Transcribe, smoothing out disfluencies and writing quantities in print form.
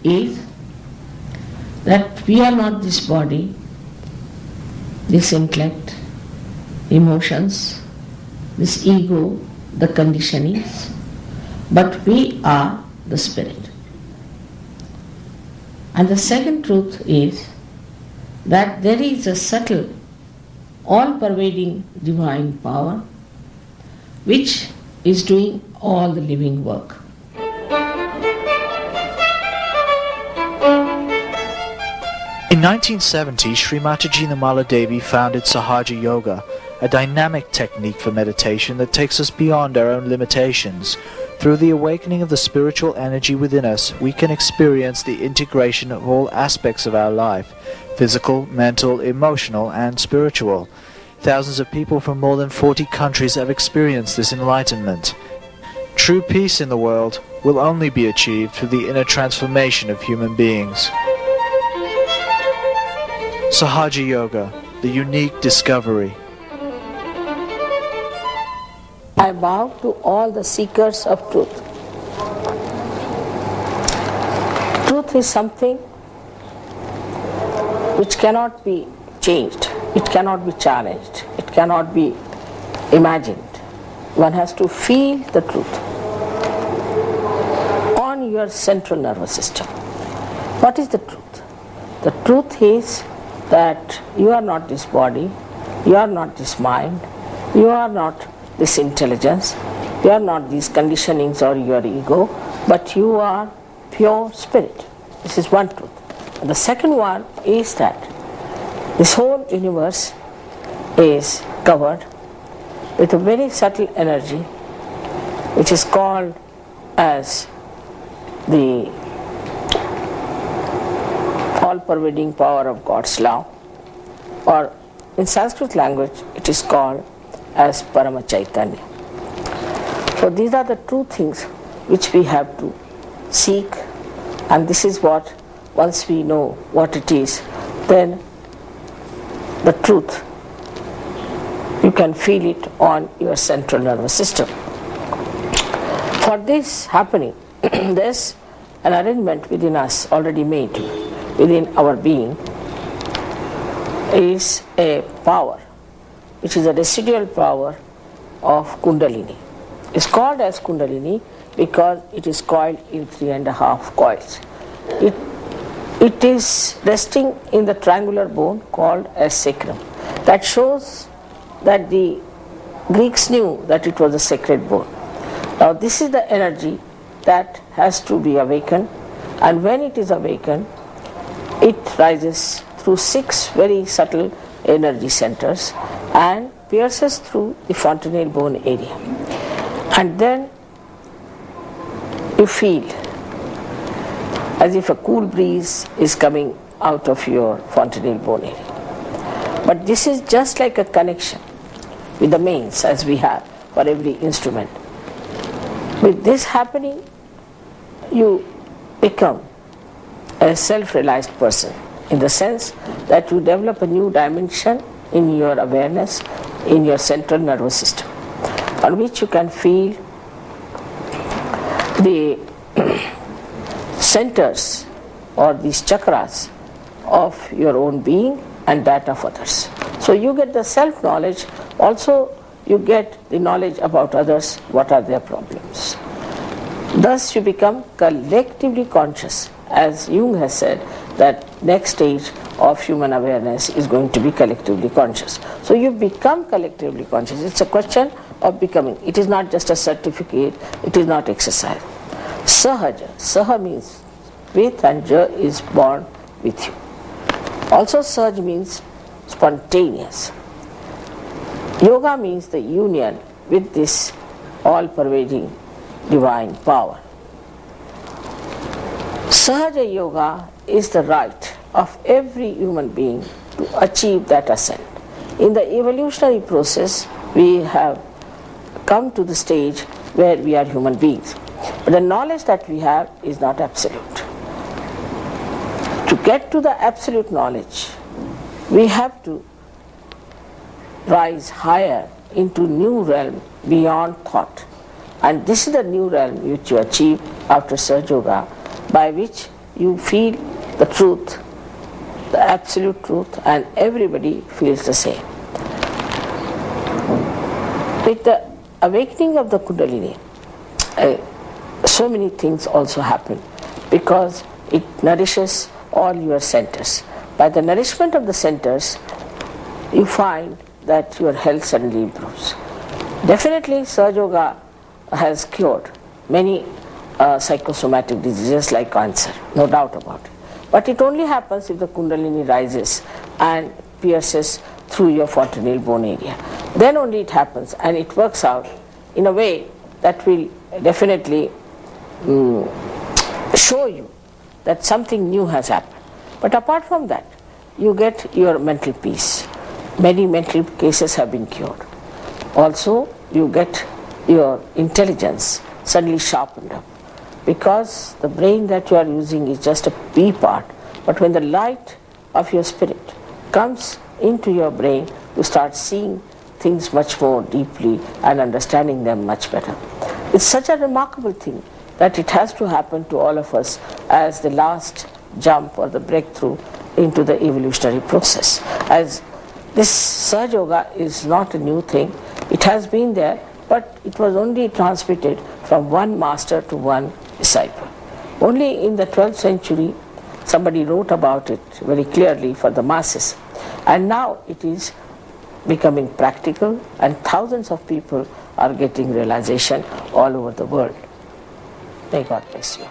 is that we are not this body, this intellect, emotions, this ego, the conditionings, but we are the spirit. And the second truth is that there is a subtle, all-pervading divine power which is doing all the living work. In 1970, Srimati Jinamala Devi founded Sahaja Yoga, a dynamic technique for meditation that takes us beyond our own limitations. Through the awakening of the spiritual energy within us, we can experience the integration of all aspects of our life, physical, mental, emotional, and spiritual. Thousands of people from more than 40 countries have experienced this enlightenment. True peace in the world will only be achieved through the inner transformation of human beings. Sahaja Yoga, the unique discovery. I bow to all the seekers of truth. Truth is something which cannot be changed, it cannot be challenged, it cannot be imagined. One has to feel the truth on your central nervous system. What is the truth? The truth is that you are not this body, you are not this mind, you are not this intelligence, you are not these conditionings or your ego, but you are pure spirit. This is one truth. And the second one is that this whole universe is covered with a very subtle energy which is called as the all-pervading power of God's love, or in Sanskrit language it is called as Parama Chaitanya. So these are the two things which we have to seek, and this is what, once we know what it is, then the truth, you can feel it on your central nervous system. For this happening, there's an arrangement within us already made, within our being, is a power which is a residual power of Kundalini. It's called as Kundalini because it is coiled in 3.5 coils. It is resting in the triangular bone called as sacrum. That shows that the Greeks knew that it was a sacred bone. Now this is the energy that has to be awakened, and when it is awakened, it rises through 6 very subtle energy centers and pierces through the fontanelle bone area. And then you feel as if a cool breeze is coming out of your fontanelle bone area. But this is just like a connection with the mains as we have for every instrument. With this happening, you become a self-realized person, in the sense that you develop a new dimension in your awareness, in your central nervous system, on which you can feel the centers or these chakras of your own being and that of others. So you get the self-knowledge, also you get the knowledge about others, what are their problems. Thus you become collectively conscious. As Jung has said, that next stage of human awareness is going to be collectively conscious. So you become collectively conscious. It's a question of becoming. It is not just a certificate, it is not exercise. Sahaja, Saha means with, and Ja is born with you. Also Sahaj means spontaneous. Yoga means the union with this all-pervading divine power. Sahaja Yoga is the right of every human being to achieve that ascent. In the evolutionary process, we have come to the stage where we are human beings. But the knowledge that we have is not absolute. To get to the absolute knowledge, we have to rise higher into new realm beyond thought. And this is the new realm which you achieve after Sahaja Yoga, by which you feel the truth, the absolute truth, and everybody feels the same. With the awakening of the Kundalini, so many things also happen because it nourishes all your centers. By the nourishment of the centers, you find that your health suddenly improves. Definitely, Sahaja Yoga has cured many psychosomatic diseases like cancer, no doubt about it. But it only happens if the Kundalini rises and pierces through your fontanelle bone area. Then only it happens, and it works out in a way that will definitely show you that something new has happened. But apart from that, you get your mental peace. Many mental cases have been cured. Also, you get your intelligence suddenly sharpened up, because the brain that you are using is just a pea part, but when the light of your spirit comes into your brain, you start seeing things much more deeply and understanding them much better. It's such a remarkable thing that it has to happen to all of us as the last jump or the breakthrough into the evolutionary process. As this Sahaja Yoga is not a new thing, it has been there, but it was only transmitted from one master to one disciple. Only in the 12th century somebody wrote about it very clearly for the masses, and now it is becoming practical and thousands of people are getting realization all over the world. May God bless you.